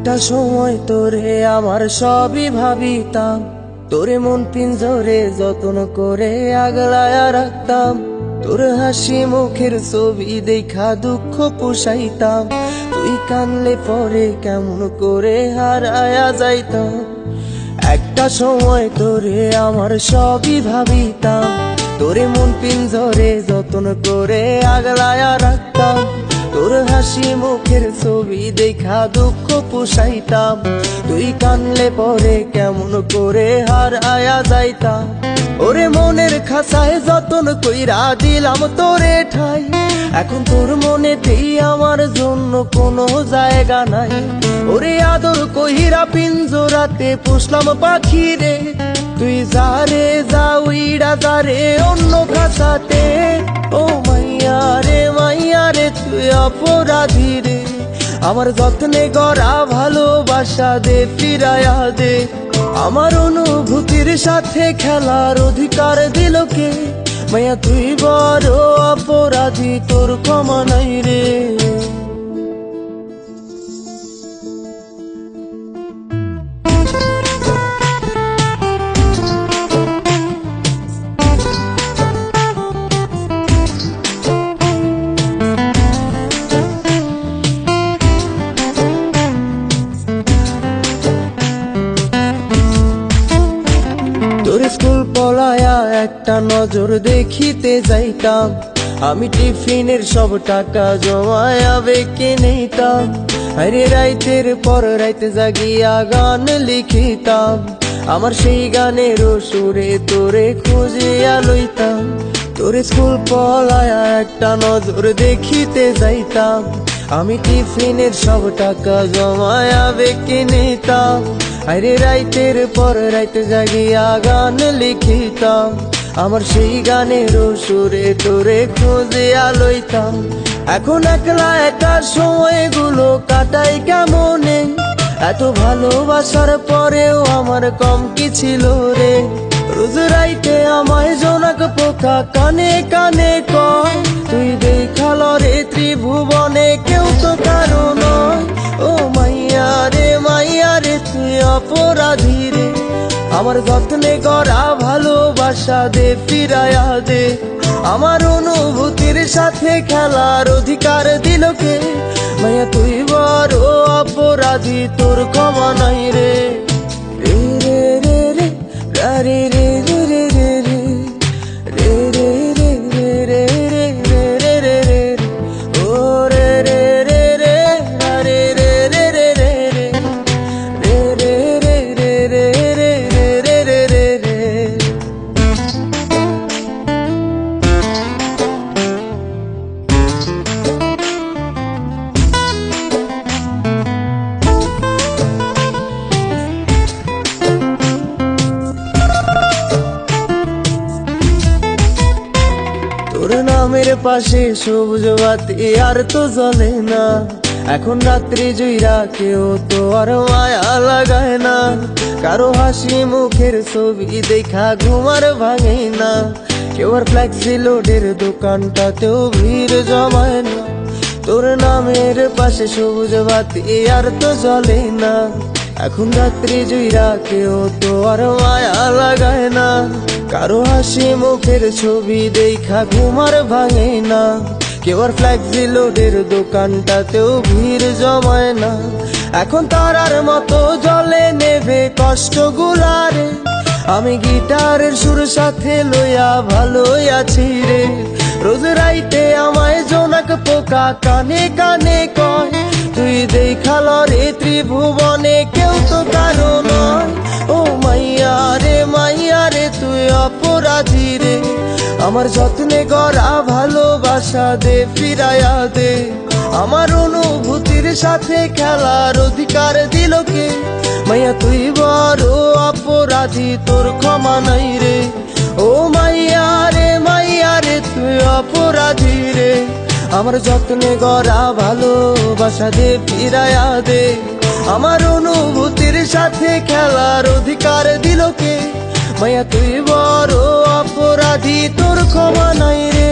একটা সময় তোরে আমার সবই ভাবিতাম, তোরে মন পিঞ্জরে যত্ন করে আগলায়া রাখতাম। তোর হাসি মুখের ছবি দেখা দুঃখ পুষাইতাম, তুই কানলে পরে কেমন করে হারায়া যাইতাম। একটা সময় তোরে আমার সবই ভাবিতাম, তোরে মন পিঞ্জরে যত্ন করে আগলায়া রাখতাম। তোর হাসি মুখের ছবি দেখা দুঃখ পুষাইতাম, তুই কানলে পরে কেমন করে হারায়া যাইতাম। ওরে মনের খাঁচায় যতন কইরা দিলাম তোরে ঠাই, এখন তোর মনেতেই আমার জন্য কোনো জায়গা নাই। ওরে আদর কইরা পিঞ্জরাতে পুষলাম পাখি রে, তুই যারে যা উইড়া যারে অন্য খাঁচাতে। ও মাইয়া রে তুই অপরাধী রে, আমার যত্নে গড়া ভালোবাসা দে ফিরায়া দে। আমার অনুভূতির সাথে খেলার অধিকার দিল কে? মাইয়া তুই বড় অপরাধী, তোর ক্ষমা নাই রে। তোর স্কুল পলায়া একটা নজর দেখিতে যাইতাম, আমি টিফিনের সব টাকা জমায়া বেঁকে নিতাম। আরে রাইতের পর রাইতে জাগিয়া গান লিখিতাম, আমার সেই গানের সুরে তোরে খুঁজিয়া লইতাম। তোর স্কুল পলায়া একটা নজর দেখিতে যাইতাম, আমি টিফিনের সব টাকা জমায়া বেঁকে নিতাম। আরে রাইতের পর রাইতে জাগিয়া গান লিখিতাম, আমার সেই গানের সুরে তোরে খুঁজিয়া লইতাম। এখন একলা একা সময়গুলো কাটাই কেমনে, এত ভালোবাসার পরেও আমার কম কি ছিল রে। রোজ রাইতে আমায় জোনাক পোকা কানে কানে কয়, তুই দেখাল রে ত্রিভুবনে কেউ তো কারো নয়। ও মাইয়া রে তুই অপরাধী রে, আমার যত্নে গড়া ভালোবাসা দে ফিরায়া দে। আমার অনুভূতির সাথে খেলার অধিকার দিল কে? মাইয়া তুই বড় অপরাধী, তোর ক্ষমা নাই রে। রে রে রে রে রে রে রে রে রে রে রে রে রে রে রে রে রে ও রে রে রে রে রে রে রে রে রে রে রে রে রে রে রে রে। তোর নামের পাশে সবুজ বাতি আর তো জ্বলে না, এখন রাত্রি জুইরা কেউ তো আর মায়া লাগায় না। কারো হাসি মুখের ছবি দেখা ঘুমার ভাঙে না, কেউ আর ফ্লেক্সি লোডের দোকানটাতেও ভিড় জমায় না। তোর নামের পাশে সবুজ বাতি আর তো জ্বলে না, এখন রাত্রি জুইরা কেউ তো আর মায়া লাগায় না। কারো হাসি মুখের ছবি দেখা ঘুমার ভাঙে না, কেউ আর ফ্লেক্সি লোডের দোকানটাতেও ভিড় জমায় না। এখন তারার মতো জলে নেবে কষ্ট গুলারে, আমি গিটারের সুর সাথে লইয়া ভালোই আছি রে। রোজ রাইতে আমায় জোনাক পোকা কানে কানে কয়, তুই দেখাল রে ত্রিভুবনে কেউ তো কারো নয়। ও মাইয়া রে তুই অপরাধী রে, আমার যত্নে গড়া ভালোবাসা দে ফিরায়া দে। আমার অনুভূতির সাথে খেলার অধিকার দিল কে? মাইয়া তুই বড় অপরাধী, তোর ক্ষমা নাই রে। ও মাইয়া রে তুই অপরাধী রে, আমার যত্নে গড়া ভালোবাসা দে ফিরায়া দে। আমার অনুভূতির সাথে খেলার অধিকার দিল কে? মাইয়া তুই বড় অপরাধী, তোর ক্ষমা নাই রে।